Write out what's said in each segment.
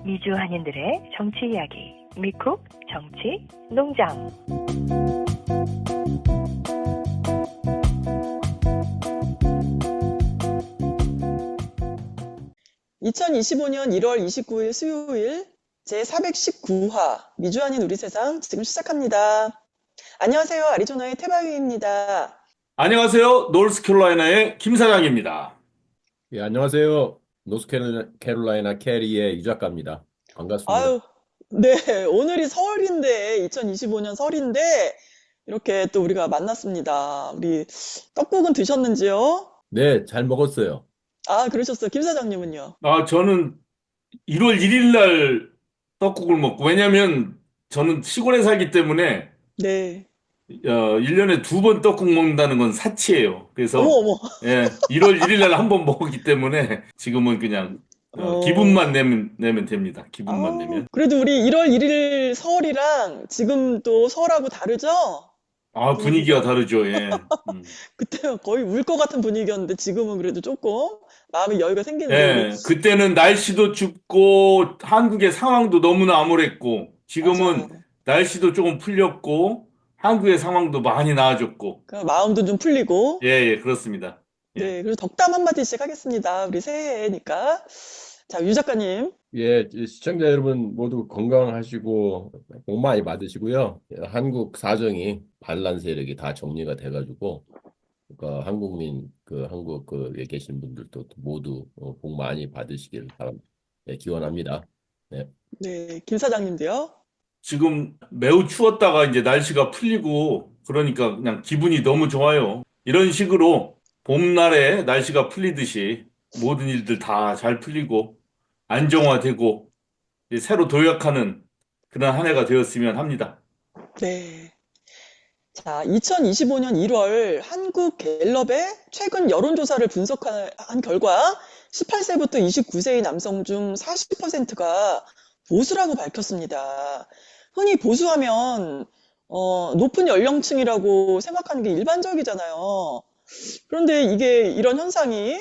미주 한인들의 정치 이야기, 미쿡 정치 농장. 2025년 1월 29일 수요일 제419화 미주한인 우리 세상 지금 시작합니다. 안녕하세요. 아리조나의 태바위입니다. 안녕하세요. 노스캐롤라이나의 김 사장입니다. 예, 안녕하세요. 노스캐롤라이나 캐리의 유 작가입니다. 반갑습니다. 아유, 네. 오늘이 설인데, 2025년 설인데, 이렇게 또 우리가 만났습니다. 우리 떡국은 드셨는지요? 네, 잘 먹었어요. 아, 그러셨어요. 김 사장님은요? 저는 1월 1일 날 떡국을 먹고, 왜냐면 저는 시골에 살기 때문에 네. 1년에 2번 떡국 먹는다는 건 사치예요. 어머, 그래서 어머. 1월 1일 날 한 번 먹기 때문에 지금은 그냥 기분만 내면 됩니다. 기분만 내면. 그래도 우리 1월 1일 설이랑 지금 또 설하고 다르죠? 분위기가 다르죠. 예. 그때 거의 울 것 같은 분위기였는데 지금은 그래도 조금 마음의 여유가 생기는데 예, 그때는 날씨도 춥고 한국의 상황도 너무나 암울했고 지금은 맞아요. 날씨도 조금 풀렸고 한국의 상황도 많이 나아졌고 그러니까 마음도 좀 풀리고 예, 그렇습니다. 예. 네, 그리고 덕담 한마디씩 하겠습니다. 우리 새해니까. 자, 유 작가님. 예, 시청자 여러분 모두 건강하시고 복 많이 받으시고요. 한국 사정이 반란 세력이 다 정리가 돼가지고 그러니까 한국에 계신 분들도 모두 복 많이 받으시길 기원합니다. 네. 네, 김 사장님도요. 지금 매우 추웠다가 이제 날씨가 풀리고 그러니까 그냥 기분이 너무 좋아요. 이런 식으로 봄날에 날씨가 풀리듯이 모든 일들 다 잘 풀리고 안정화되고 이제 새로 도약하는 그런 한 해가 되었으면 합니다. 네. 자, 2025년 1월 한국갤럽의 최근 여론조사를 분석한 결과 18세부터 29세의 남성 중 40%가 보수라고 밝혔습니다. 흔히 보수하면 높은 연령층이라고 생각하는 게 일반적이잖아요. 그런데 이런 현상이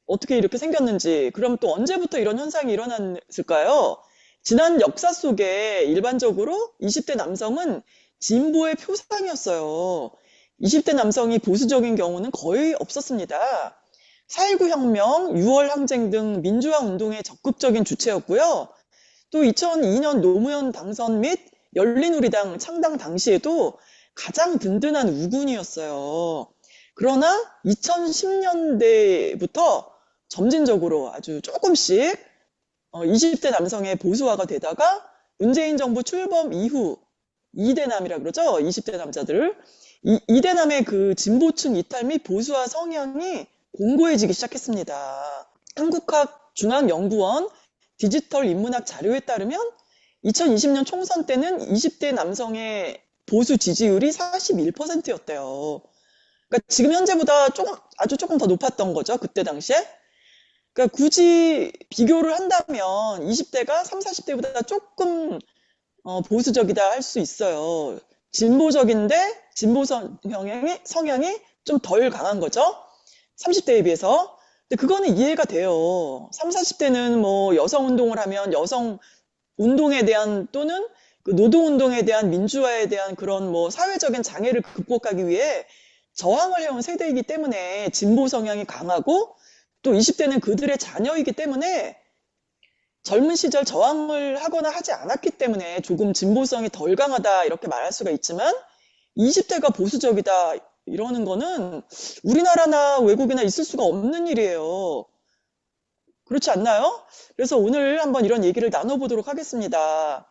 어떻게 이렇게 생겼는지, 그럼 또 언제부터 이런 현상이 일어났을까요? 지난 역사 속에 일반적으로 20대 남성은 진보의 표상이었어요. 20대 남성이 보수적인 경우는 거의 없었습니다. 4.19 혁명, 6월 항쟁 등 민주화 운동의 적극적인 주체였고요. 또 2002년 노무현 당선 및 열린우리당 창당 당시에도 가장 든든한 우군이었어요. 그러나 2010년대부터 점진적으로 아주 조금씩 20대 남성의 보수화가 되다가 문재인 정부 출범 이후 2대남이라 그러죠. 20대 남자들. 2대남의 그 진보층 이탈 및 보수화 성향이 공고해지기 시작했습니다. 한국학중앙연구원 디지털 인문학 자료에 따르면 2020년 총선 때는 20대 남성의 보수 지지율이 41%였대요. 그러니까 지금 현재보다 아주 조금 더 높았던 거죠. 그때 당시에. 그러니까 굳이 비교를 한다면 20대가 30, 40대보다 조금 보수적이다 할 수 있어요. 진보적인데 진보 성향이 좀 덜 강한 거죠. 30대에 비해서. 근데 그거는 이해가 돼요. 30, 40대는 뭐 여성 운동을 하면 여성 운동에 대한 또는 그 노동 운동에 대한 민주화에 대한 그런 뭐 사회적인 장애를 극복하기 위해 저항을 해온 세대이기 때문에 진보 성향이 강하고 또 20대는 그들의 자녀이기 때문에 젊은 시절 저항을 하거나 하지 않았기 때문에 조금 진보성이 덜 강하다 이렇게 말할 수가 있지만 20대가 보수적이다 이러는 거는 우리나라나 외국이나 있을 수가 없는 일이에요. 그렇지 않나요? 그래서 오늘 한번 이런 얘기를 나눠보도록 하겠습니다.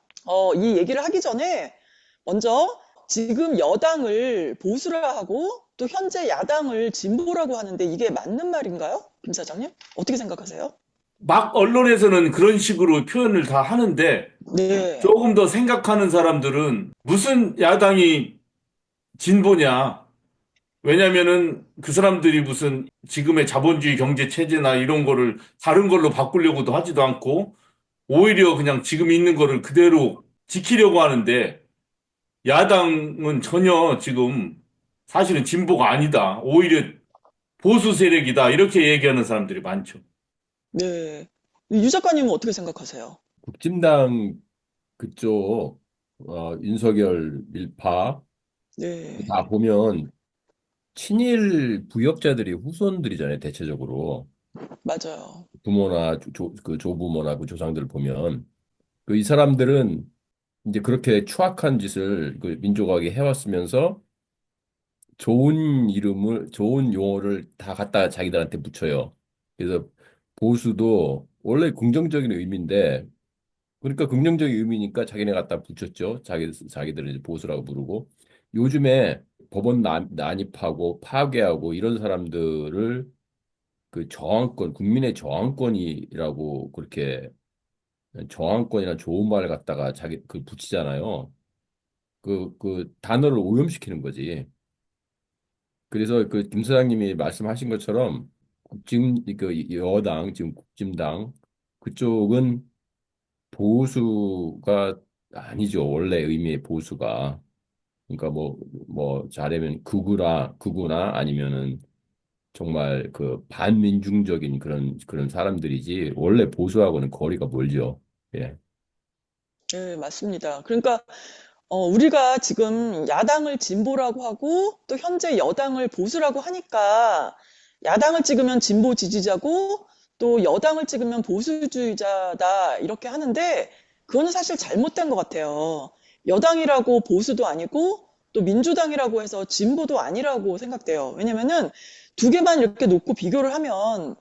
이 얘기를 하기 전에 먼저 지금 여당을 보수라 하고 또 현재 야당을 진보라고 하는데 이게 맞는 말인가요? 김 사장님? 어떻게 생각하세요? 막 언론에서는 그런 식으로 표현을 다 하는데 네. 조금 더 생각하는 사람들은 무슨 야당이 진보냐? 왜냐면은 그 사람들이 무슨 지금의 자본주의 경제 체제나 이런 거를 다른 걸로 바꾸려고도 하지도 않고 오히려 그냥 지금 있는 거를 그대로 지키려고 하는데 야당은 전혀 지금 사실은 진보가 아니다. 오히려 보수 세력이다. 이렇게 얘기하는 사람들이 많죠. 네. 유 작가님은 어떻게 생각하세요? 국진당 그쪽 윤석열 일파 네, 다 보면 친일 부역자들이 후손들이잖아요, 대체적으로. 맞아요. 부모나 그 조부모나 그 조상들 보면 그 이 사람들은 이제 그렇게 추악한 짓을 그 민족하게 해왔으면서 좋은 이름을 좋은 용어를 다 갖다 자기들한테 붙여요. 그래서 보수도 원래 긍정적인 의미인데 그러니까 긍정적인 의미니까 자기네 갖다 붙였죠. 자기들을 이제 보수라고 부르고 요즘에 법원 난입하고 파괴하고 이런 사람들을 그 저항권, 국민의 저항권이라고 그렇게 저항권이나 좋은 말을 갖다가 자기 그 붙이잖아요. 그 단어를 오염시키는 거지. 그래서 그 김 사장님이 말씀하신 것처럼 지금 그 여당 지금 국진당 그쪽은 보수가 아니죠. 원래 의미의 보수가. 그러니까 뭐 잘하면 극우나 아니면은 정말 그 반민중적인 그런 사람들이지 원래 보수하고는 거리가 멀죠. 예. 네, 맞습니다. 그러니까 우리가 지금 야당을 진보라고 하고 또 현재 여당을 보수라고 하니까 야당을 찍으면 진보 지지자고 또 여당을 찍으면 보수주의자다 이렇게 하는데 그거는 사실 잘못된 것 같아요. 여당이라고 보수도 아니고 또 민주당이라고 해서 진보도 아니라고 생각돼요. 왜냐면은 두 개만 이렇게 놓고 비교를 하면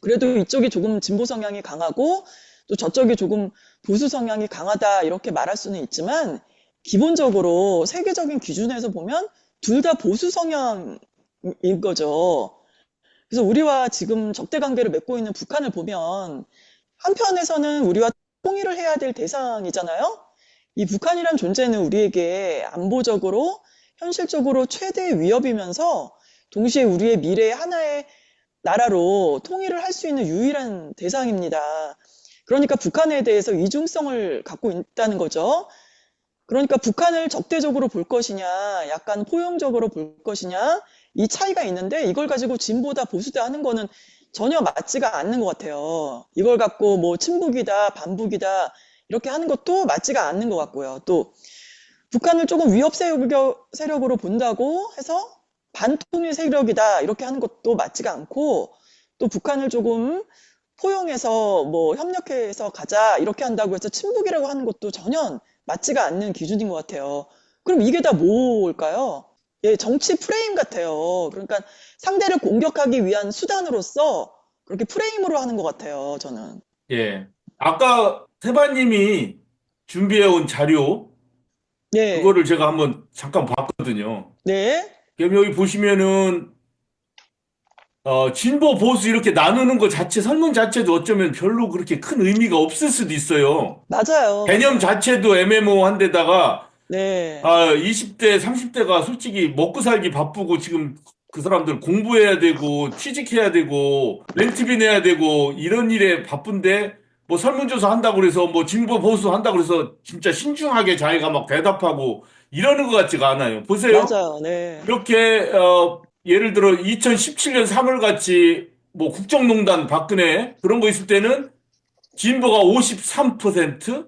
그래도 이쪽이 조금 진보 성향이 강하고 또 저쪽이 조금 보수 성향이 강하다 이렇게 말할 수는 있지만 기본적으로 세계적인 기준에서 보면 둘 다 보수 성향인 거죠. 그래서 우리와 지금 적대 관계를 맺고 있는 북한을 보면 한편에서는 우리와 통일을 해야 될 대상이잖아요. 이 북한이란 존재는 우리에게 안보적으로 현실적으로 최대의 위협이면서 동시에 우리의 미래의 하나의 나라로 통일을 할 수 있는 유일한 대상입니다. 그러니까 북한에 대해서 이중성을 갖고 있다는 거죠. 그러니까 북한을 적대적으로 볼 것이냐, 약간 포용적으로 볼 것이냐, 이 차이가 있는데 이걸 가지고 진보다 보수다 하는 거는 전혀 맞지가 않는 것 같아요. 이걸 갖고 뭐 친북이다, 반북이다 이렇게 하는 것도 맞지가 않는 것 같고요. 또 북한을 조금 위협 세력으로 본다고 해서 반통일 세력이다 이렇게 하는 것도 맞지가 않고 또 북한을 조금 포용해서 뭐 협력해서 가자 이렇게 한다고 해서 친북이라고 하는 것도 전혀 맞지가 않는 기준인 것 같아요. 그럼 이게 다 뭘까요? 예, 정치 프레임 같아요. 그러니까 상대를 공격하기 위한 수단으로서 그렇게 프레임으로 하는 것 같아요, 저는. 예. 아까 세바님이 준비해온 자료, 네, 그거를 제가 한번 잠깐 봤거든요. 네, 그럼 여기 보시면은, 진보, 보수 이렇게 나누는 것 자체, 설문 자체도 어쩌면 별로 그렇게 큰 의미가 없을 수도 있어요. 맞아요, 개념 맞아요. 자체도 애매모호한 데다가, 네, 20대, 30대가 솔직히 먹고 살기 바쁘고 지금 그 사람들 공부해야 되고 취직해야 되고 렌트비 내야 되고 이런 일에 바쁜데 뭐 설문조사 한다고 그래서 뭐 진보 보수 한다고 그래서 진짜 신중하게 자기가 막 대답하고 이러는 것 같지가 않아요. 보세요. 맞아요, 네, 이렇게 예를 들어 2017년 3월 같이 뭐 국정농단 박근혜 그런 거 있을 때는 진보가 53%,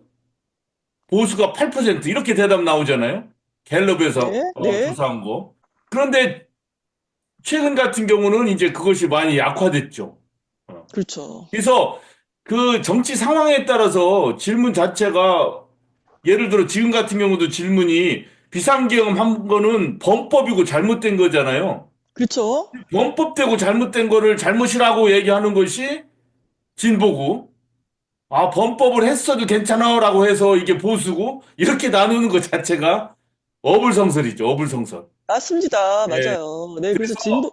보수가 8% 이렇게 대답 나오잖아요. 갤럽에서 네, 네, 조사한 거. 그런데 최근 같은 경우는 이제 그것이 많이 약화됐죠. 어. 그렇죠. 그래서 그 정치 상황에 따라서 질문 자체가 예를 들어 지금 같은 경우도 질문이 비상계엄 한 거는 범법이고 잘못된 거잖아요. 그렇죠. 범법되고 잘못된 거를 잘못이라고 얘기하는 것이 진보고 범법을 했어도 괜찮아라고 해서 이게 보수고 이렇게 나누는 것 자체가 어불성설이죠. 어불성설. 맞습니다. 예. 맞아요. 네, 그래서 그래서 진보,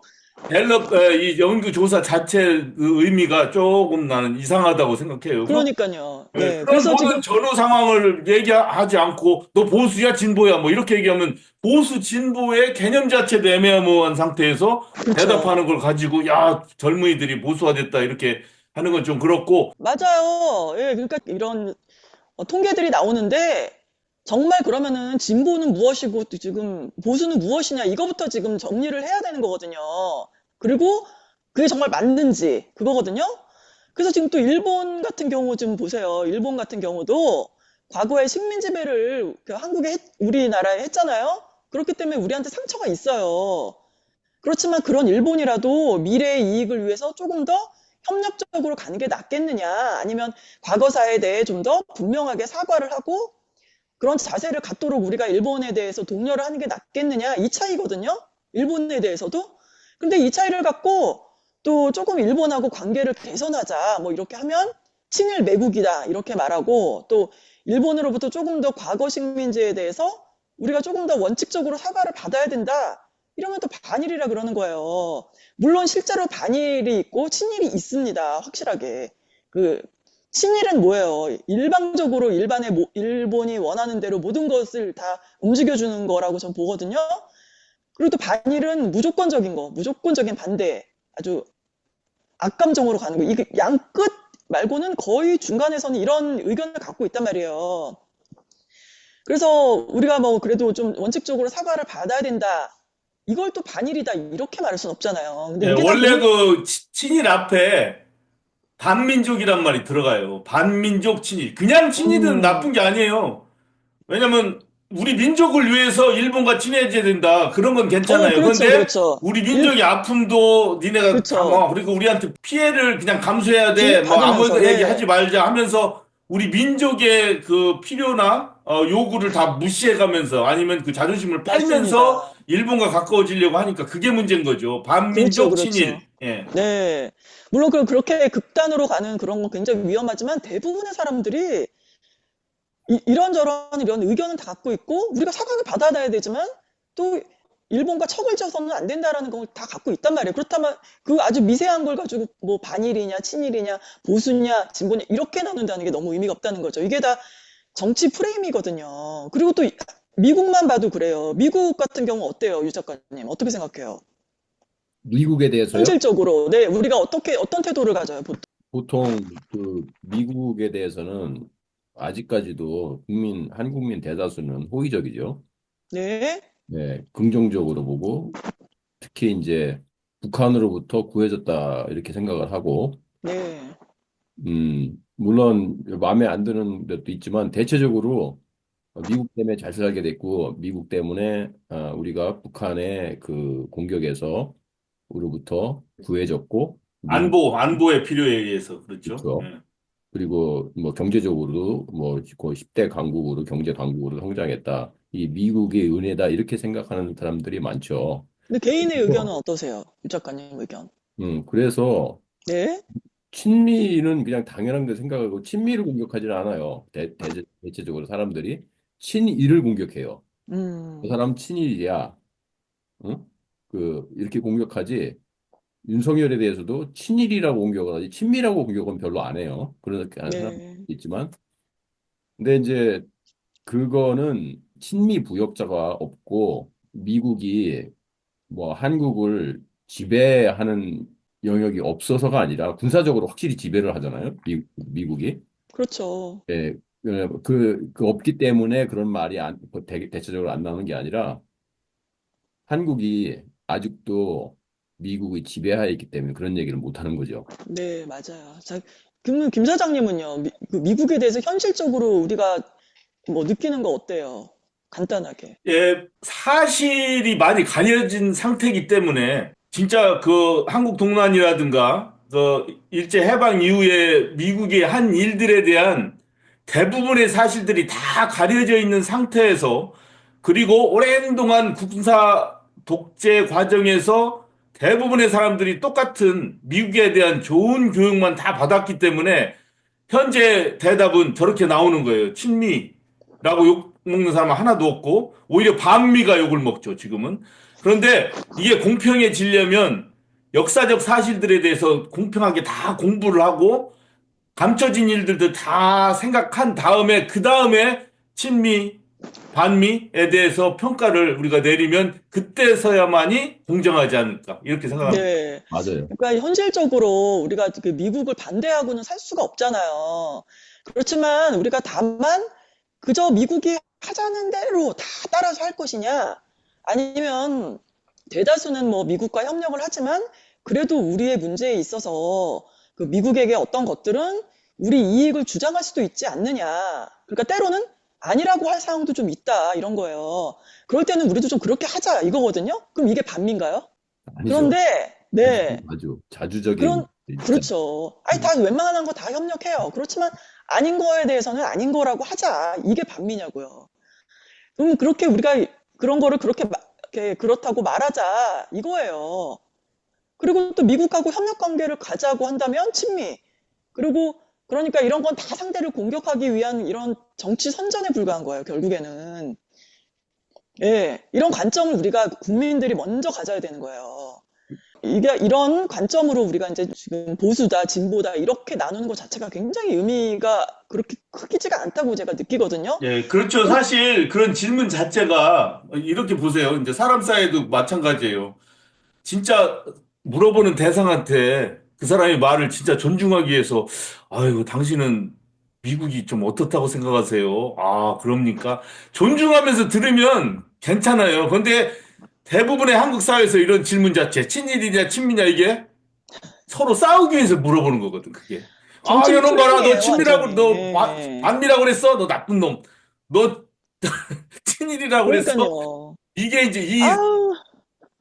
갤럽 이 연구 조사 자체 그 의미가 조금 나는 이상하다고 생각해요. 그러니까요. 네, 그런 그래서 모든 지금, 전후 상황을 얘기하지 않고 너 보수야 진보야 뭐 이렇게 얘기하면 보수 진보의 개념 자체도 애매모호한 상태에서 그렇죠. 대답하는 걸 가지고 야 젊은이들이 보수화됐다 이렇게 하는 건 좀 그렇고 맞아요. 예, 그러니까 이런 통계들이 나오는데 정말 그러면은 진보는 무엇이고 또 지금 보수는 무엇이냐 이거부터 지금 정리를 해야 되는 거거든요. 그리고 그게 정말 맞는지 그거거든요. 그래서 지금 또 일본 같은 경우 좀 보세요. 일본 같은 경우도 과거에 식민 지배를 그 우리나라에 했잖아요. 그렇기 때문에 우리한테 상처가 있어요. 그렇지만 그런 일본이라도 미래의 이익을 위해서 조금 더 협력적으로 가는 게 낫겠느냐, 아니면 과거사에 대해 좀 더 분명하게 사과를 하고 그런 자세를 갖도록 우리가 일본에 대해서 독려를 하는 게 낫겠느냐, 이 차이거든요. 일본에 대해서도. 근데 이 차이를 갖고 또 조금 일본하고 관계를 개선하자, 뭐 이렇게 하면 친일 매국이다, 이렇게 말하고, 또 일본으로부터 조금 더 과거 식민지에 대해서 우리가 조금 더 원칙적으로 사과를 받아야 된다, 이러면 또 반일이라 그러는 거예요. 물론 실제로 반일이 있고 친일이 있습니다. 확실하게. 그 친일은 뭐예요? 일방적으로 일본이 원하는 대로 모든 것을 다 움직여주는 거라고 전 보거든요. 그리고 또 반일은 무조건적인 거, 무조건적인 반대, 아주 악감정으로 가는 거. 이게 양끝 말고는 거의 중간에서는 이런 의견을 갖고 있단 말이에요. 그래서 우리가 뭐 그래도 좀 원칙적으로 사과를 받아야 된다, 이걸 또 반일이다, 이렇게 말할 순 없잖아요. 근데 예, 이게 다 원래 그 친일 앞에 반민족이란 말이 들어가요. 반민족 친일. 그냥 친일은 나쁜 게 아니에요. 왜냐면 우리 민족을 위해서 일본과 친해져야 된다. 그런 건 괜찮아요. 그렇죠, 그런데 그렇죠. 우리 민족의 아픔도 니네가 그렇죠. 그리고 우리한테 피해를 그냥 감수해야 돼. 뭐 아무 받으면서, 얘기하지 말자 하면서 우리 민족의 그 필요나 요구를 다 무시해가면서 아니면 그 자존심을 팔면서 맞습니다. 일본과 가까워지려고 하니까 그게 문제인 거죠. 그렇죠, 반민족 그렇죠. 친일. 예. 네. 물론 그렇게 극단으로 가는 그런 건 굉장히 위험하지만 대부분의 사람들이 이런 의견은 다 갖고 있고 우리가 사과를 받아야 되지만 또 일본과 척을 져서는 안 된다라는 걸 다 갖고 있단 말이에요. 그렇다면 그 아주 미세한 걸 가지고 뭐 반일이냐, 친일이냐, 보수냐, 진보냐 이렇게 나눈다는 게 너무 의미가 없다는 거죠. 이게 다 정치 프레임이거든요. 그리고 또 미국만 봐도 그래요. 미국 같은 경우 어때요, 유 작가님? 어떻게 생각해요? 미국에 대해서요? 현실적으로, 네, 우리가 어떤 태도를 가져요, 보통? 보통 그 미국에 대해서는 아직까지도 한국민 대다수는 호의적이죠. 네, 네, 긍정적으로 보고 특히 이제 북한으로부터 구해졌다 이렇게 생각을 하고 네, 물론 마음에 안 드는 것도 있지만 대체적으로 미국 때문에 잘 살게 됐고 미국 때문에 우리가 북한의 그 공격에서 우로부터 구해졌고 미국 안보의 필요에 의해서 그렇죠. 그렇죠. 예. 그리고 뭐 경제적으로도 뭐 거의 10대 강국으로 경제 강국으로 성장했다. 이 미국의 은혜다 이렇게 생각하는 사람들이 많죠. 근데 개인의 그래서, 의견은 어떠세요, 유 작가님 의견? 그래서 네, 친미는 그냥 당연한 게 생각하고 친미를 공격하지는 않아요. 대체적으로 사람들이 친일을 공격해요. 그 음, 사람 친일이야. 응? 이렇게 공격하지. 윤석열에 대해서도 친일이라고 공격을 하지 친미라고 공격은 별로 안 해요. 그렇게 하는 사람도 네, 있지만 근데 이제 그거는 친미 부역자가 없고 미국이 뭐 한국을 지배하는 영역이 없어서가 아니라 군사적으로 확실히 지배를 하잖아요. 미국이. 그렇죠. 예, 그 없기 때문에 그런 말이 대체적으로 안 나오는 게 아니라 한국이 아직도 미국의 지배하에 있기 때문에 그런 얘기를 못 하는 거죠. 네, 맞아요. 자, 그러면 김 사장님은요, 그 미국에 대해서 현실적으로 우리가 뭐 느끼는 거 어때요? 간단하게. 예, 사실이 많이 가려진 상태이기 때문에 진짜 그 한국 동란이라든가 그 일제 해방 이후에 미국이 한 일들에 대한 대부분의 사실들이 다 가려져 있는 상태에서 그리고 오랜 동안 군사 독재 과정에서 대부분의 사람들이 똑같은 미국에 대한 좋은 교육만 다 받았기 때문에 현재 대답은 저렇게 나오는 거예요. 친미라고 욕 먹는 사람은 하나도 없고 오히려 반미가 욕을 먹죠, 지금은. 그런데 이게 공평해지려면 역사적 사실들에 대해서 공평하게 다 공부를 하고 감춰진 일들도 다 생각한 다음에 그 다음에 친미, 반미에 대해서 평가를 우리가 내리면 그때서야만이 공정하지 않을까 이렇게 생각합니다. 네. 맞아요. 그러니까 현실적으로 우리가 그 미국을 반대하고는 살 수가 없잖아요. 그렇지만 우리가 다만 그저 미국이 하자는 대로 다 따라서 할 것이냐, 아니면 대다수는 뭐 미국과 협력을 하지만 그래도 우리의 문제에 있어서 그 미국에게 어떤 것들은 우리 이익을 주장할 수도 있지 않느냐. 그러니까 때로는 아니라고 할 상황도 좀 있다. 이런 거예요. 그럴 때는 우리도 좀 그렇게 하자. 이거거든요. 그럼 이게 반미인가요? 아니죠. 그런데, 네. 아주 자주적인 그런, 입장. 그렇죠. 아니, 다 웬만한 거 다 협력해요. 그렇지만 아닌 거에 대해서는 아닌 거라고 하자. 이게 반미냐고요. 그럼 그렇게 우리가 그런 거를 이렇게 그렇다고 말하자. 이거예요. 그리고 또 미국하고 협력 관계를 가자고 한다면 친미. 그리고 그러니까 이런 건 다 상대를 공격하기 위한 이런 정치 선전에 불과한 거예요, 결국에는. 예, 이런 관점을 우리가 국민들이 먼저 가져야 되는 거예요. 이게 이런 관점으로 우리가 이제 지금 보수다, 진보다 이렇게 나누는 것 자체가 굉장히 의미가 그렇게 크지가 않다고 제가 느끼거든요. 예, 그렇죠. 사실 그런 질문 자체가 이렇게 보세요. 이제 사람 사이도 마찬가지예요. 진짜 물어보는 대상한테 그 사람의 말을 진짜 존중하기 위해서, 아이고, 당신은 미국이 좀 어떻다고 생각하세요? 아, 그럽니까? 존중하면서 들으면 괜찮아요. 근데 대부분의 한국 사회에서 이런 질문 자체, 친일이냐, 친미냐, 이게 서로 싸우기 위해서 물어보는 거거든, 그게. 아, 정치적 이놈 봐라, 너 플레이예요, 친미라고, 완전히. 너 예. 반미라고 그랬어? 너 나쁜 놈. 너 친일이라고 그랬어? 그러니까요. 이게 이제 이 아우,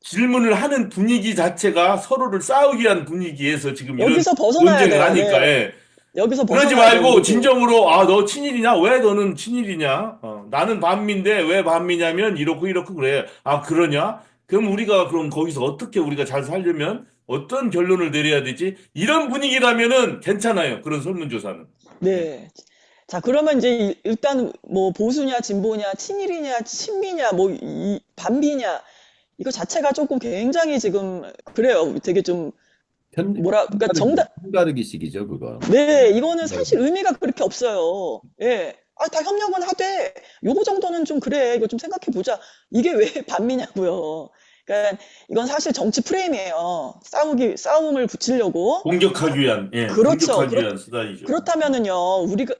질문을 하는 분위기 자체가 서로를 싸우기 위한 분위기에서 지금 이런 여기서 벗어나야 논쟁을 돼요. 하니까, 네. 예. 여기서 그러지 벗어나야 돼요, 말고 우리도. 진정으로, 아, 너 친일이냐? 왜 너는 친일이냐? 나는 반미인데 왜 반미냐면 이렇고 이렇고 그래. 아, 그러냐? 그럼 우리가 그럼 거기서 어떻게 우리가 잘 살려면 어떤 결론을 내려야 되지? 이런 분위기라면은 괜찮아요. 그런 설문조사는. 예. 네. 자, 그러면 이제 일단 뭐 보수냐, 진보냐, 친일이냐, 친미냐, 뭐 반미냐, 이거 자체가 조금 굉장히 지금 그래요. 되게 좀 그러니까 편가르기식이죠, 그거. 네, 이거는 사실 의미가 그렇게 없어요. 예. 아, 다 협력은 하되 요거 정도는 좀 그래. 이거 좀 생각해 보자. 이게 왜 반미냐고요. 그러니까 이건 사실 정치 프레임이에요. 싸움을 붙이려고. 공격하기 위한, 예, 그렇죠. 공격하기 위한 수단이죠. 그렇다면은요, 우리가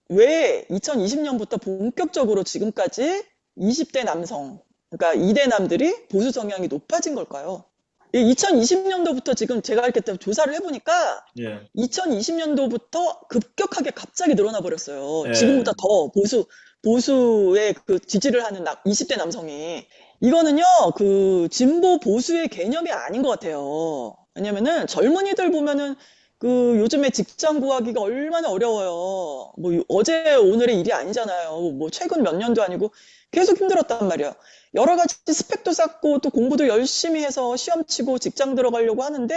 왜 2020년부터 본격적으로 지금까지 20대 남성, 그러니까 2대 남들이 보수 성향이 높아진 걸까요? 2020년도부터 지금 제가 이렇게 또 조사를 해보니까 예, 2020년도부터 급격하게 갑자기 늘어나 버렸어요. 예. 지금보다 더 보수의 그 지지를 하는 20대 남성이. 이거는요, 그 진보 보수의 개념이 아닌 것 같아요. 왜냐면은 젊은이들 보면은 그 요즘에 직장 구하기가 얼마나 어려워요. 뭐 어제 오늘의 일이 아니잖아요. 뭐 최근 몇 년도 아니고 계속 힘들었단 말이야. 여러 가지 스펙도 쌓고 또 공부도 열심히 해서 시험 치고 직장 들어가려고 하는데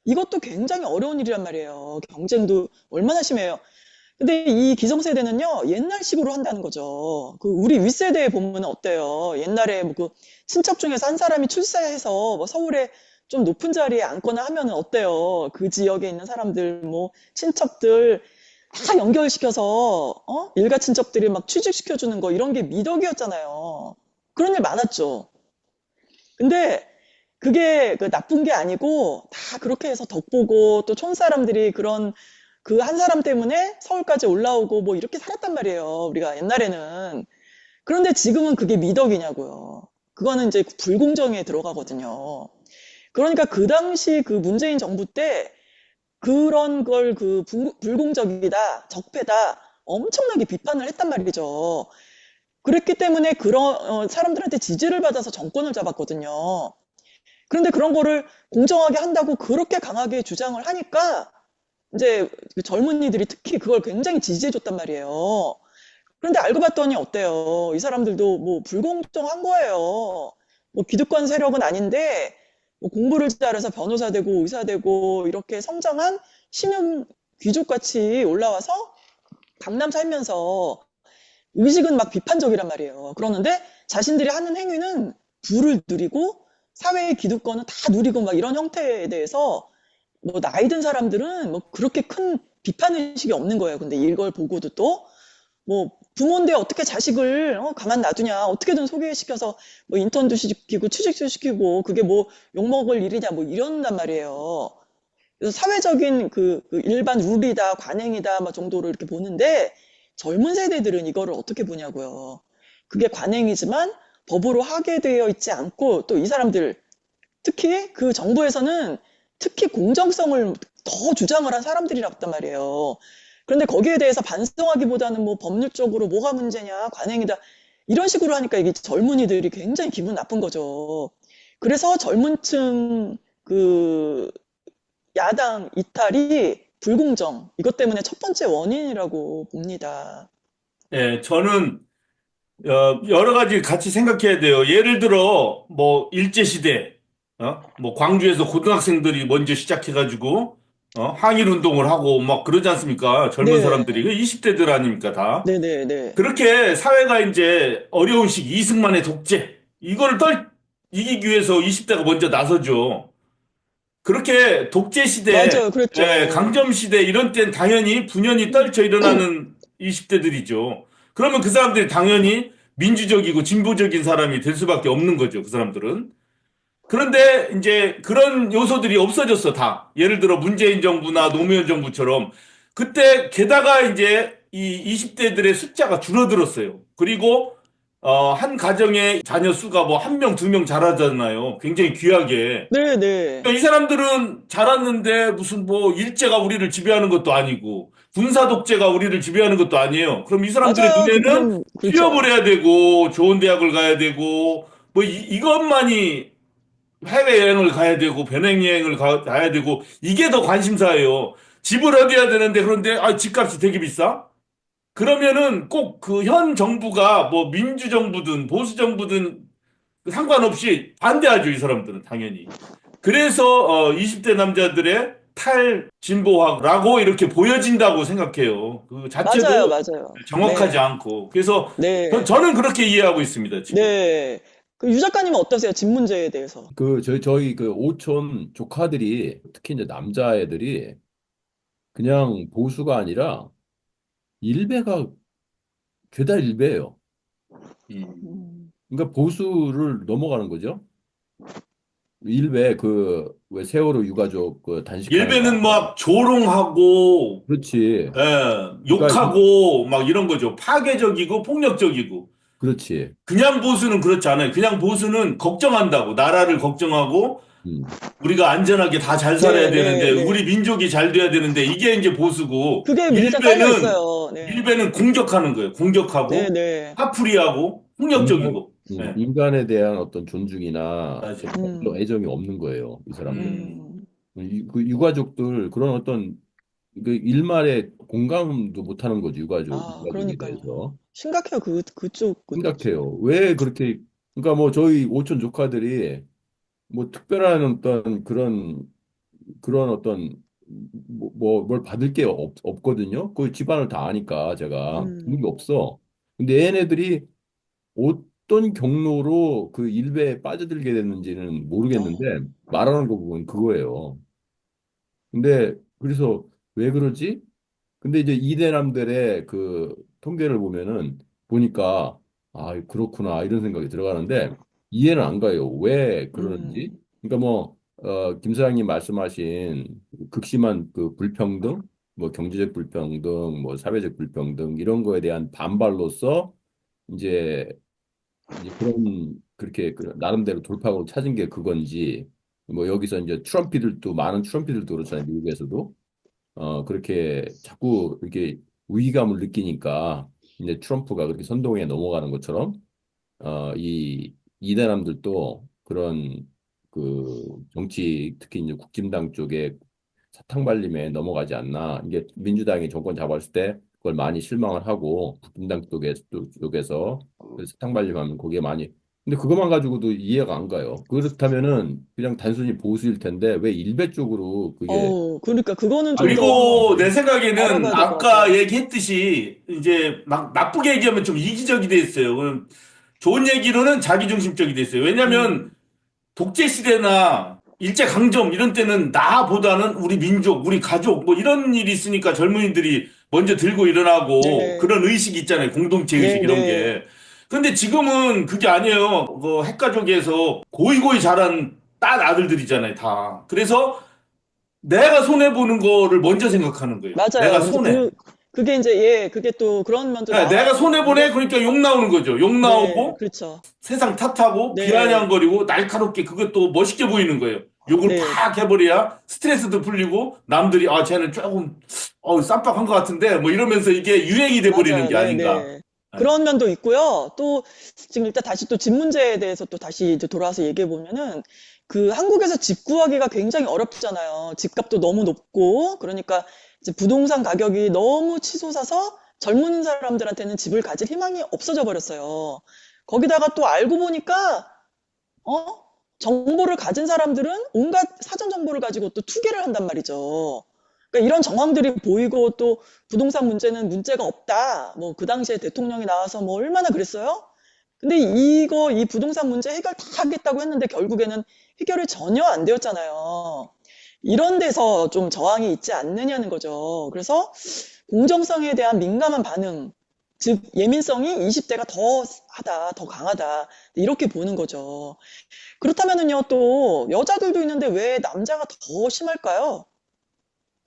이것도 굉장히 어려운 일이란 말이에요. 경쟁도 얼마나 심해요. 근데 이 기성세대는요, 옛날식으로 한다는 거죠. 그 우리 윗세대에 보면 어때요? 옛날에 뭐 그 친척 중에서 한 사람이 출세해서 뭐 서울에 좀 높은 자리에 앉거나 하면 어때요? 그 지역에 있는 사람들, 뭐 친척들 다 연결시켜서 일가 친척들이 막 취직시켜주는 거 이런 게 미덕이었잖아요. 그런 일 많았죠. 근데 그게 그 나쁜 게 아니고 다 그렇게 해서 덕보고 또 촌사람들이 그런 그 한 사람 때문에 서울까지 올라오고 뭐 이렇게 살았단 말이에요. 우리가 옛날에는. 그런데 지금은 그게 미덕이냐고요. 그거는 이제 불공정에 들어가거든요. 그러니까 그 당시 그 문재인 정부 때 그런 걸 그 불공적이다, 적폐다 엄청나게 비판을 했단 말이죠. 그랬기 때문에 그런 사람들한테 지지를 받아서 정권을 잡았거든요. 그런데 그런 거를 공정하게 한다고 그렇게 강하게 주장을 하니까 이제 그 젊은이들이 특히 그걸 굉장히 지지해줬단 말이에요. 그런데 알고 봤더니 어때요? 이 사람들도 뭐 불공정한 거예요. 뭐 기득권 세력은 아닌데 뭐 공부를 잘해서 변호사 되고 의사 되고 이렇게 성장한 신흥 귀족같이 올라와서 강남 살면서 의식은 막 비판적이란 말이에요. 그러는데 자신들이 하는 행위는 부를 누리고 사회의 기득권은 다 누리고 막 이런 형태에 대해서 뭐 나이 든 사람들은 뭐 그렇게 큰 비판 의식이 없는 거예요. 근데 이걸 보고도 또 뭐 부모인데 어떻게 자식을 가만 놔두냐, 어떻게든 소개시켜서 뭐 인턴도 시키고 취직도 시키고 그게 뭐 욕먹을 일이냐 뭐 이런단 말이에요. 그래서 사회적인 그 일반 룰이다 관행이다 뭐 정도로 이렇게 보는데 젊은 세대들은 이거를 어떻게 보냐고요. 그게 관행이지만 법으로 하게 되어 있지 않고 또 이 사람들 특히 그 정부에서는 특히 공정성을 더 주장을 한 사람들이란 말이에요. 그런데 거기에 대해서 반성하기보다는 뭐 법률적으로 뭐가 문제냐, 관행이다. 이런 식으로 하니까 이게 젊은이들이 굉장히 기분 나쁜 거죠. 그래서 젊은 층 그 야당 이탈이 불공정, 이것 때문에 첫 번째 원인이라고 봅니다. 예, 저는 여러 가지 같이 생각해야 돼요. 예를 들어 뭐 일제시대, 뭐 광주에서 고등학생들이 먼저 시작해가지고 항일 운동을 하고 막 그러지 않습니까? 젊은 네, 사람들이 20대들 아닙니까 다. 네네네. 그렇게 사회가 이제 어려운 시기, 이승만의 독재 이거를 이기기 위해서 20대가 먼저 나서죠. 그렇게 독재 시대, 맞아요. 예, 그랬죠. 강점 시대 이런 때는 당연히 분연히 떨쳐 일어나는 20대들이죠. 그러면 그 사람들이 당연히 민주적이고 진보적인 사람이 될 수밖에 없는 거죠. 그 사람들은. 그런데 이제 그런 요소들이 없어졌어, 다. 예를 들어 문재인 정부나 노무현 정부처럼 그때 게다가 이제 이 20대들의 숫자가 줄어들었어요. 그리고 한 가정의 자녀 수가 뭐 한 명, 두 명 자라잖아요. 굉장히 귀하게. 네네. 그러니까 이 사람들은 자랐는데 무슨 뭐 일제가 우리를 지배하는 것도 아니고 군사 독재가 우리를 지배하는 것도 아니에요. 그럼 이 사람들의 맞아요. 눈에는 그럼, 취업을 그렇죠. 해야 되고 좋은 대학을 가야 되고 뭐 이것만이 해외여행을 가야 되고 배낭여행을 가야 되고 이게 더 관심사예요. 집을 얻어야 되는데 그런데 집값이 되게 비싸? 그러면은 꼭 그 현 정부가 뭐 민주정부든 보수정부든 상관없이 반대하죠, 이 사람들은 당연히. 그래서 20대 남자들의 탈진보화라고 이렇게 보여진다고 생각해요. 그 맞아요. 자체도 맞아요. 정확하지 네. 않고. 그래서 네. 저는 그렇게 이해하고 있습니다, 지금. 네. 그 유 작가님은 어떠세요? 집 문제에 대해서. 저희 그 오촌 조카들이, 특히 이제 남자애들이 그냥 보수가 아니라 일베가 죄다 일베예요. 음. 음. 그러니까 보수를 넘어가는 거죠. 일베 왜 세월호 유가족 그 단식하는 일베는 거. 막 조롱하고, 그렇지. 그러니까 욕하고, 막 이런 거죠. 파괴적이고, 폭력적이고. 그렇지. 그냥 보수는 그렇지 않아요. 그냥 보수는 걱정한다고. 나라를 걱정하고, 음. 우리가 안전하게 다 잘 살아야 네, 네, 되는데, 우리 네. 민족이 잘 돼야 되는데, 이게 이제 보수고, 그게 문제가 깔려 일베는, 있어요. 네. 일베는 공격하는 거예요. 네, 공격하고, 네. 화풀이하고, 인간, 폭력적이고. 예, 인간에 대한 어떤 존중이나 맞아요. 별로 음. 애정이 없는 거예요, 이 사람들은. 음. 그 유가족들 그런 어떤 그 일말에 공감도 못하는 거죠, 아, 유가족에 그러니까요. 대해서. 심각해요. 그쪽 생각해요. 왜 그렇게, 그러니까 뭐 저희 오촌 조카들이 뭐 특별한 어떤 그런 어떤 뭘 받을 게 없거든요. 그 집안을 다 아니까 제가 그런 게 음. 없어. 근데 얘네들이 어떤 경로로 그 일배에 빠져들게 됐는지는 어. 모르겠는데 말하는 거 보면 그거예요. 근데 그래서 왜 그러지? 근데 이제 이대남들의 그 통계를 보니까 그렇구나 이런 생각이 들어가는데 이해는 안 가요. 왜 그러는지. 음. 그러니까 뭐 김 사장님 말씀하신 극심한 그 불평등, 뭐 경제적 불평등, 뭐 사회적 불평등 이런 거에 대한 반발로서 이제 그렇게 나름대로 돌파구를 찾은 게 그건지 뭐 여기서 이제 많은 트럼피들도 그렇잖아요. 미국에서도. 그렇게 자꾸 이렇게 위기감을 느끼니까 이제 트럼프가 그렇게 선동에 넘어가는 것처럼 이 이대남들도 그런 그 정치 특히 이제 국진당 쪽에 사탕 발림에 넘어가지 않나. 이게 민주당이 정권 잡았을 때 그걸 많이 실망을 하고 국진당 쪽에서 그 사탕 발림하면 거기에 많이. 근데 그것만 가지고도 이해가 안 가요. 그렇다면은 그냥 단순히 보수일 텐데 왜 일베 쪽으로 그게 그러니까 그거는 좀 더 그리고 내 생각에는 알아봐야 될 것 아까 같아요. 얘기했듯이 이제 막 나쁘게 얘기하면 좀 이기적이 돼 있어요. 좋은 얘기로는 자기중심적이 돼 있어요. 왜냐하면 음. 독재 시대나 일제 강점 이런 때는 나보다는 우리 민족, 우리 가족 뭐 이런 일이 있으니까 젊은이들이 먼저 들고 일어나고 네. 그런 의식이 있잖아요. 공동체 의식 네, 이런 네. 게. 근데 지금은 그게 아니에요. 그 핵가족에서 고이고이 자란 딸 아들들이잖아요, 다. 그래서 내가 손해 보는 거를 먼저 생각하는 거예요. 맞아요. 내가 그래서 손해. 그게 이제 예, 그게 또 그런 면도 네, 내가 나와요. 손해 보네. 그러니까 욕 나오는 거죠. 욕 네, 나오고 그렇죠. 세상 탓하고 네. 비아냥거리고 날카롭게 그것도 멋있게 보이는 거예요. 욕을 네. 팍 해버려야 스트레스도 풀리고 남들이 아 쟤는 조금 쌈박한 것 같은데 뭐 이러면서 이게 유행이 돼버리는 맞아요. 게 아닌가. 네네. 그런 면도 있고요. 또 지금 일단 다시 또 집 문제에 대해서 또 다시 이제 돌아와서 얘기해 보면은 그 한국에서 집 구하기가 굉장히 어렵잖아요. 집값도 너무 높고 그러니까 이제 부동산 가격이 너무 치솟아서 젊은 사람들한테는 집을 가질 희망이 없어져 버렸어요. 거기다가 또 알고 보니까 어? 정보를 가진 사람들은 온갖 사전 정보를 가지고 또 투기를 한단 말이죠. 그러니까 이런 정황들이 보이고 또 부동산 문제는 문제가 없다. 뭐 그 당시에 대통령이 나와서 뭐 얼마나 그랬어요? 근데 이 부동산 문제 해결 다 하겠다고 했는데 결국에는 해결이 전혀 안 되었잖아요. 이런 데서 좀 저항이 있지 않느냐는 거죠. 그래서 공정성에 대한 민감한 반응, 즉 예민성이 20대가 더 강하다. 이렇게 보는 거죠. 그렇다면은요, 또 여자들도 있는데 왜 남자가 더 심할까요?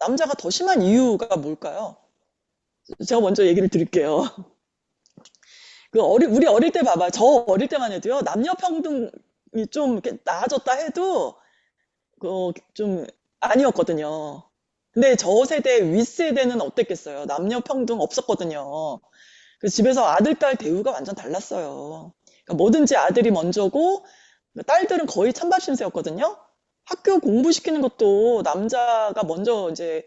남자가 더 심한 이유가 뭘까요? 제가 먼저 얘기를 드릴게요. 우리 어릴 때 봐봐. 저 어릴 때만 해도요, 남녀 평등이 좀 이렇게 나아졌다 해도, 좀 아니었거든요. 근데 저 세대, 윗세대는 어땠겠어요? 남녀 평등 없었거든요. 그래서 집에서 아들, 딸 대우가 완전 달랐어요. 그러니까 뭐든지 아들이 먼저고, 딸들은 거의 찬밥 신세였거든요. 학교 공부시키는 것도 남자가 먼저 이제,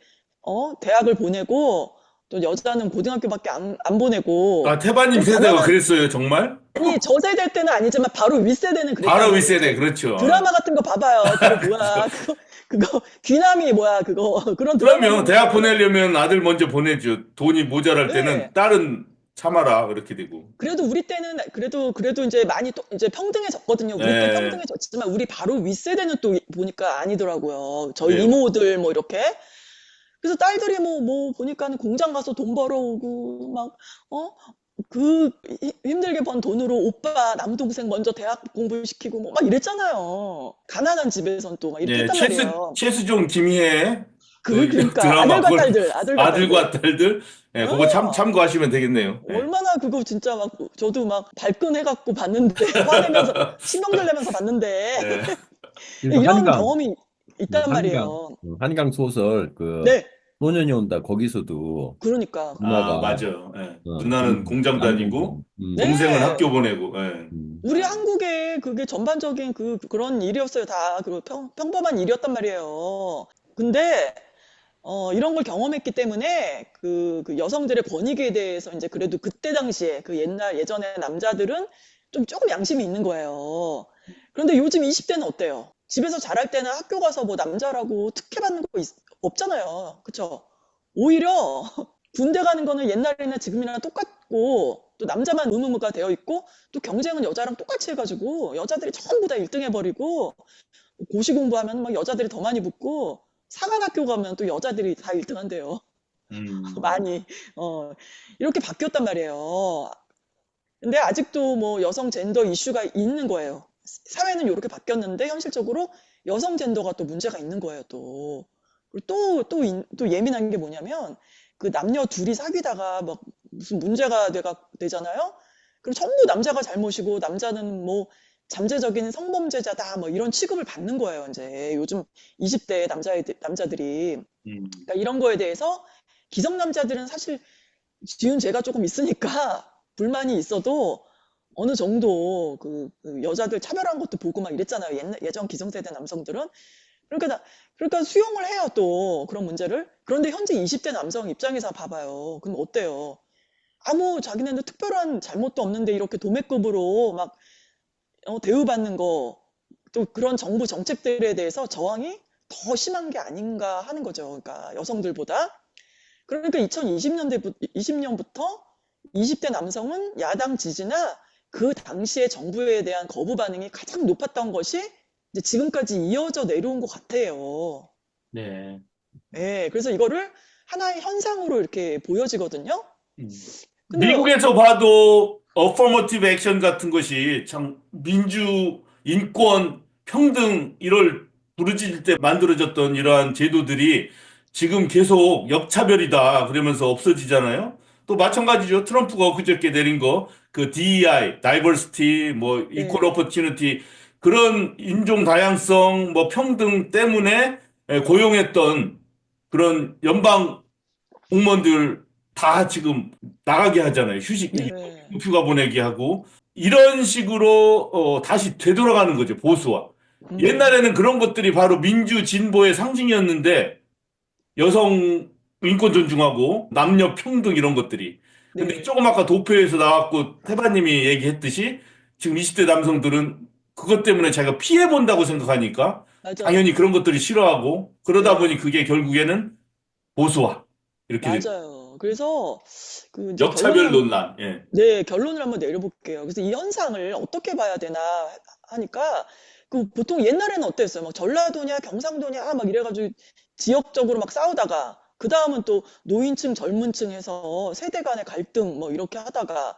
대학을 보내고, 또 여자는 고등학교밖에 안 보내고, 아, 태바님 좀 세대가 가난한, 그랬어요, 정말? 아니, 저 세대 때는 아니지만 바로 윗세대는 그랬단 바로 말이에요. 윗세대, 그렇죠. 드라마 같은 거 봐봐요. 그거 뭐야. 그거, 귀남이 뭐야, 그거. 그런 드라마 그러면 보면 대학 보내려면 아들 먼저 보내죠. 돈이 모자랄 때는 네. 딸은 참아라, 그렇게 되고. 그래도 우리 때는 그래도 이제 많이 또 이제 평등해졌거든요. 우리 때 예. 평등해졌지만 우리 바로 윗세대는 또 보니까 아니더라고요. 저희 네. 이모들 뭐 이렇게. 그래서 딸들이 뭐 보니까는 공장 가서 돈 벌어오고 막 힘들게 번 돈으로 오빠 남동생 먼저 대학 공부시키고 뭐 막 이랬잖아요. 가난한 집에선 또 막 이렇게 예, 했단 말이에요. 최수종, 김희애 그 그러니까 드라마 아들과 그걸 딸들. 아들과 딸들 예, 그거 어. 참고하시면 되겠네요. 예. 얼마나 그거 진짜 막 저도 막 발끈해갖고 봤는데 화내면서 신경질 내면서 봤는데 예. 그래서 이런 한강, 경험이 있단 말이에요. 한강 소설 네, 소년이 온다 거기서도 그러니까 아, 누나가 맞아요. 예. 어, 누나는 공장 다니고 네. 동생은 학교 보내고. 예. 우리 한국에 그게 전반적인 그런 일이었어요. 다 평범한 일이었단 말이에요. 근데 이런 걸 경험했기 때문에 그 여성들의 권익에 대해서 이제 그래도 그때 당시에 그 예전에 남자들은 좀 조금 양심이 있는 거예요. 그런데 요즘 20대는 어때요? 집에서 자랄 때는 학교 가서 뭐 남자라고 특혜받는 거 없잖아요. 그쵸? 오히려 군대 가는 거는 옛날이나 지금이나 똑같고 또 남자만 의무가 되어 있고 또 경쟁은 여자랑 똑같이 해가지고 여자들이 전부 다 1등 해버리고 고시 공부하면 막 여자들이 더 많이 붙고 사관학교 가면 또 여자들이 다 1등 한대요. 많이. 이렇게 바뀌었단 말이에요. 근데 아직도 뭐 여성 젠더 이슈가 있는 거예요. 사회는 이렇게 바뀌었는데 현실적으로 여성 젠더가 또 문제가 있는 거예요, 또. 그리고 또 예민한 게 뭐냐면 그 남녀 둘이 사귀다가 막 무슨 문제가 되잖아요? 그럼 전부 남자가 잘못이고 남자는 뭐 잠재적인 성범죄자다 뭐 이런 취급을 받는 거예요, 이제. 요즘 20대 남자들이. 그러니까 이런 거에 대해서 기성남자들은 사실 지은 죄가 조금 있으니까 불만이 있어도 어느 정도 그 여자들 차별한 것도 보고 막 이랬잖아요. 예전 기성세대 남성들은. 그러니까 수용을 해요, 또 그런 문제를. 그런데 현재 20대 남성 입장에서 봐봐요. 그럼 어때요? 자기네는 특별한 잘못도 없는데 이렇게 도매급으로 막 대우받는 거, 또 그런 정부 정책들에 대해서 저항이 더 심한 게 아닌가 하는 거죠. 그러니까 여성들보다. 그러니까 2020년부터 20대 남성은 야당 지지나 그 당시의 정부에 대한 거부 반응이 가장 높았던 것이 이제 지금까지 이어져 내려온 것 같아요. 네. 네, 그래서 이거를 하나의 현상으로 이렇게 보여지거든요. 근데 미국에서 봐도 어퍼머티브 액션 같은 것이 참 민주, 인권, 평등 이를 부르짖을 때 만들어졌던 이러한 제도들이 지금 계속 역차별이다 그러면서 없어지잖아요. 또 마찬가지죠. 트럼프가 그저께 내린 거, 그 DEI, Diversity, 뭐 Equal 네. Opportunity 그런 인종 다양성, 뭐 평등 때문에 고용했던 그런 연방 공무원들 다 지금 나가게 하잖아요. 네. 휴가 보내게 하고 이런 식으로 다시 되돌아가는 거죠. 보수화. 옛날에는 그런 것들이 바로 민주 진보의 상징이었는데 여성 인권 존중하고 남녀 평등 이런 것들이. 근데 네. 조금 아까 도표에서 나왔고 태바님이 얘기했듯이 지금 20대 남성들은 그것 때문에 자기가 피해 본다고 생각하니까 맞아요. 당연히 그런 것들을 싫어하고 그러다 네. 보니 그게 결국에는 보수화 이렇게 됩니다. 맞아요. 그래서 그 이제 역차별 논란. 예. 네, 결론을 한번 내려볼게요. 그래서 이 현상을 어떻게 봐야 되나 하니까 그 보통 옛날에는 어땠어요? 막 전라도냐 경상도냐 막 이래가지고 지역적으로 막 싸우다가 그 다음은 또 노인층 젊은층 해서 세대 간의 갈등 뭐 이렇게 하다가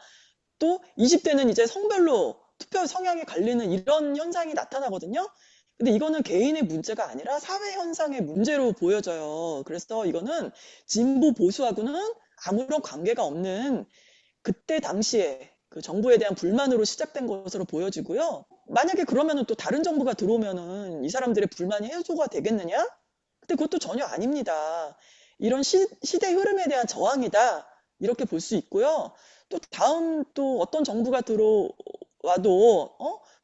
또 20대는 이제 성별로 투표 성향이 갈리는 이런 현상이 나타나거든요. 근데 이거는 개인의 문제가 아니라 사회 현상의 문제로 보여져요. 그래서 이거는 진보 보수하고는 아무런 관계가 없는 그때 당시에 그 정부에 대한 불만으로 시작된 것으로 보여지고요. 만약에 그러면은 또 다른 정부가 들어오면은 이 사람들의 불만이 해소가 되겠느냐? 근데 그것도 전혀 아닙니다. 이런 시대 흐름에 대한 저항이다. 이렇게 볼 수 있고요. 또 다음 또 어떤 정부가 들어와도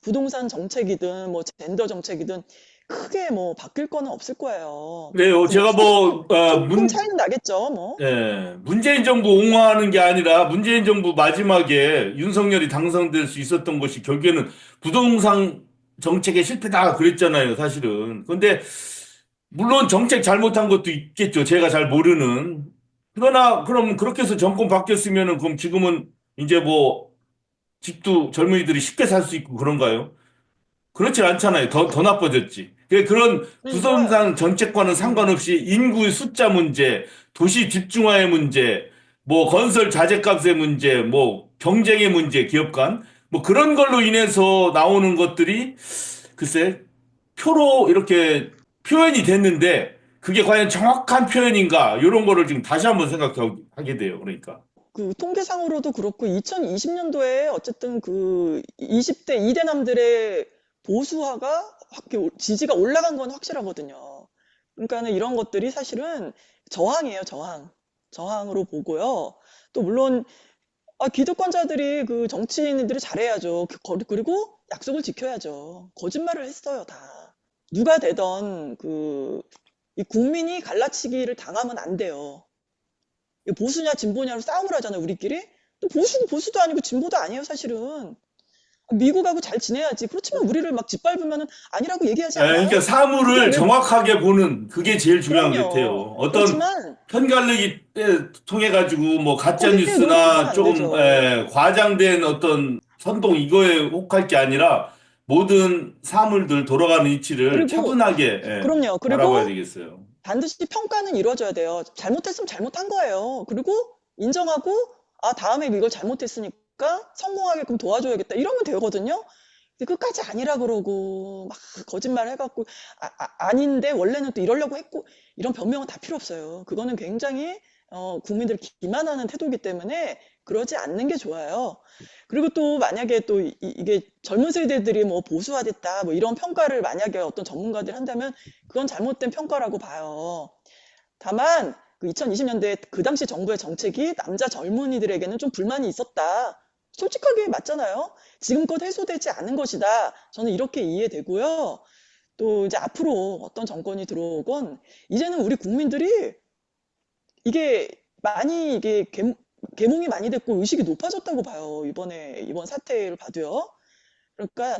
부동산 정책이든 뭐 젠더 정책이든 크게 뭐 바뀔 거는 없을 거예요. 네, 제가 뭐 조금 차이는 나겠죠, 뭐. 문재인 정부 옹호하는 게 아니라 문재인 정부 마지막에 윤석열이 당선될 수 있었던 것이 결국에는 부동산 정책의 실패다 그랬잖아요, 사실은. 근데 물론 정책 잘못한 것도 있겠죠. 제가 잘 모르는. 그러나 그럼 그렇게 해서 정권 바뀌었으면은 그럼 지금은 이제 뭐 집도 젊은이들이 쉽게 살 수 있고 그런가요? 그렇지 않잖아요. 더 나빠졌지. 그런 그러니까 부동산 정책과는 상관없이 인구 숫자 문제, 도시 집중화의 문제, 뭐 건설 자재값의 문제, 뭐 경쟁의 문제, 기업 간, 뭐 그런 걸로 인해서 나오는 것들이 글쎄 표로 이렇게 표현이 됐는데 그게 과연 정확한 표현인가? 이런 거를 지금 다시 한번 생각하게 돼요. 그러니까. 그 통계상으로도 그렇고 2020년도에 어쨌든 그 20대 이대남들의 보수화가 지지가 올라간 건 확실하거든요. 그러니까는 이런 것들이 사실은 저항이에요, 저항. 저항으로 보고요. 또 물론 기득권자들이 그 정치인들이 잘해야죠. 그리고 약속을 지켜야죠. 거짓말을 했어요, 다. 누가 되던 이 국민이 갈라치기를 당하면 안 돼요. 보수냐 진보냐로 싸움을 하잖아요, 우리끼리. 또 보수도 아니고 진보도 아니에요, 사실은. 미국하고 잘 지내야지. 그렇지만 우리를 막 짓밟으면은 아니라고 얘기하지 않아요? 그러니까 사물을 왜- 정확하게 보는 그게 제일 중요한 것 그럼요. 같아요. 어떤 그렇지만 편가르기 통해 가지고 뭐 가짜 꼬리에 눈을 뉴스나 보면 안 조금 되죠. 과장된 어떤 선동 이거에 혹할 게 아니라 모든 사물들 돌아가는 이치를 그리고 차분하게 그럼요. 바라봐야 그리고 되겠어요. 반드시 평가는 이루어져야 돼요. 잘못했으면 잘못한 거예요. 그리고 인정하고 다음에 이걸 잘못했으니까 성공하게끔 도와줘야겠다. 이러면 되거든요. 근데 끝까지 아니라 그러고 막 거짓말 해갖고 아닌데 원래는 또 이러려고 했고 이런 변명은 다 필요 없어요. 그거는 굉장히 국민들을 기만하는 태도이기 때문에 그러지 않는 게 좋아요. 그리고 또 만약에 또 이게 젊은 세대들이 뭐 보수화됐다 뭐 이런 평가를 만약에 어떤 전문가들이 한다면 그건 잘못된 평가라고 봐요. 다만 그 2020년대 그 당시 정부의 정책이 남자 젊은이들에게는 좀 불만이 있었다. 솔직하게 맞잖아요. 지금껏 해소되지 않은 것이다. 저는 이렇게 이해되고요. 또 이제 앞으로 어떤 정권이 들어오건 이제는 우리 국민들이 이게 많이 이게 계몽이 많이 됐고 의식이 높아졌다고 봐요. 이번 사태를 봐도요. 그러니까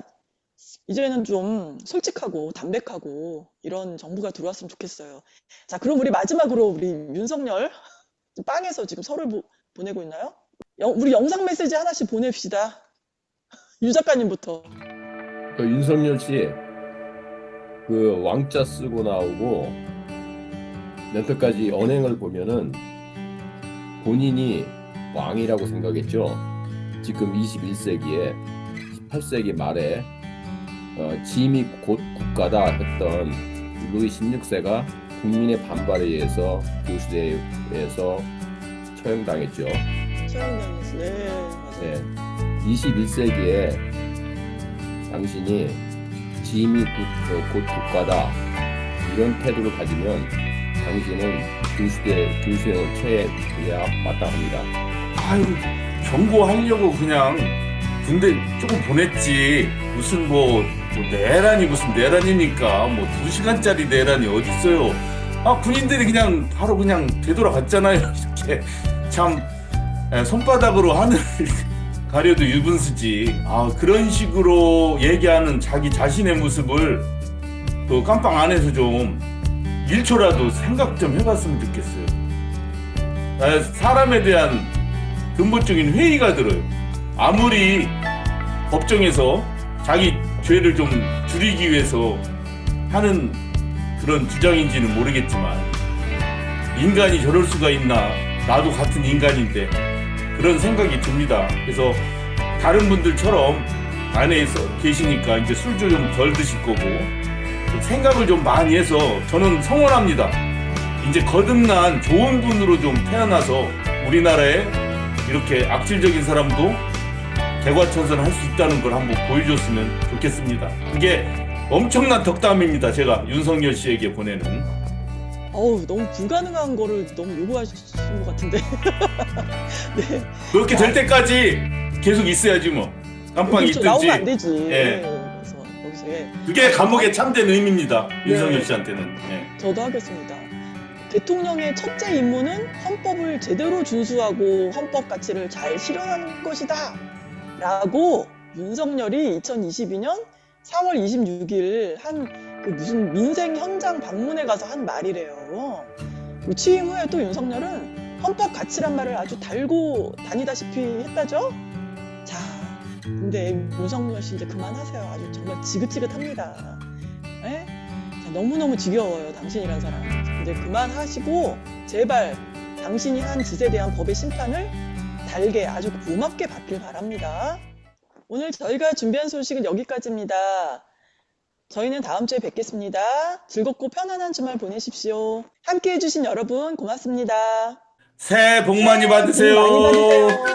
이제는 좀 솔직하고 담백하고 이런 정부가 들어왔으면 좋겠어요. 자, 그럼 우리 마지막으로 우리 윤석열 빵에서 지금 설을 보내고 있나요? 우리 영상 메시지 하나씩 보냅시다. 유 작가님부터. 그 윤석열 씨, 그 왕자 쓰고 나오고 여태까지 언행을 보면은 본인이 왕이라고 생각했죠. 지금 21세기에 18세기 말에 짐이 곧 국가다 했던 루이 16세가 국민의 반발에 의해서 교수대에서 처형당했죠. 최영명에서 네, 맞아요. 네. 21세기에 당신이 짐이 곧 국가다. 이런 태도를 가지면 당신은 교수의 최애야 마땅합니다. 아유, 경고하려고 그냥 군대 조금 보냈지. 무슨 내란이 무슨 내란입니까? 2시간짜리 내란이 어딨어요. 군인들이 그냥 바로 그냥 되돌아갔잖아요. 이렇게 참 손바닥으로 하늘을 가려도 유분수지. 그런 식으로 얘기하는 자기 자신의 모습을 또 깜빵 안에서 좀 1초라도 생각 좀 해봤으면 좋겠어요. 사람에 대한 근본적인 회의가 들어요. 아무리 법정에서 자기 죄를 좀 줄이기 위해서 하는 그런 주장인지는 모르겠지만, 인간이 저럴 수가 있나, 나도 같은 인간인데, 그런 생각이 듭니다. 그래서 다른 분들처럼 안에서 계시니까 이제 술도 좀 덜 드실 거고, 생각을 좀 많이 해서 저는 성원합니다. 이제 거듭난 좋은 분으로 좀 태어나서 우리나라에 이렇게 악질적인 사람도 개과천선을 할 수 있다는 걸 한번 보여줬으면 좋겠습니다. 그게 엄청난 덕담입니다. 제가 윤석열 씨에게 보내는. 너무 불가능한 거를 너무 요구하신 것 같은데. 네. 그렇게 될 때까지 계속 있어야지 뭐. 깜빵이 그렇죠. 나오면 안 있든지. 되지. 예. 그래서 여기서 그게 감옥의 참된 의미입니다. 네. 윤석열 씨한테는. 저도 하겠습니다. 대통령의 첫째 임무는 헌법을 제대로 준수하고 헌법 가치를 잘 실현하는 것이다. 라고 윤석열이 2022년 4월 26일 그 무슨 민생 현장 방문에 가서 한 말이래요. 취임 후에도 윤석열은 헌법 가치란 말을 아주 달고 다니다시피 했다죠? 자, 근데 윤석열 씨 이제 그만하세요. 아주 정말 지긋지긋합니다. 네? 자, 너무너무 지겨워요. 당신이란 사람. 이제 그만하시고 제발 당신이 한 짓에 대한 법의 심판을 달게 아주 고맙게 받길 바랍니다. 오늘 저희가 준비한 소식은 여기까지입니다. 저희는 다음 주에 뵙겠습니다. 즐겁고 편안한 주말 보내십시오. 함께해 주신 여러분 고맙습니다. 새해 복 많이 복 많이 받으세요. 받으세요.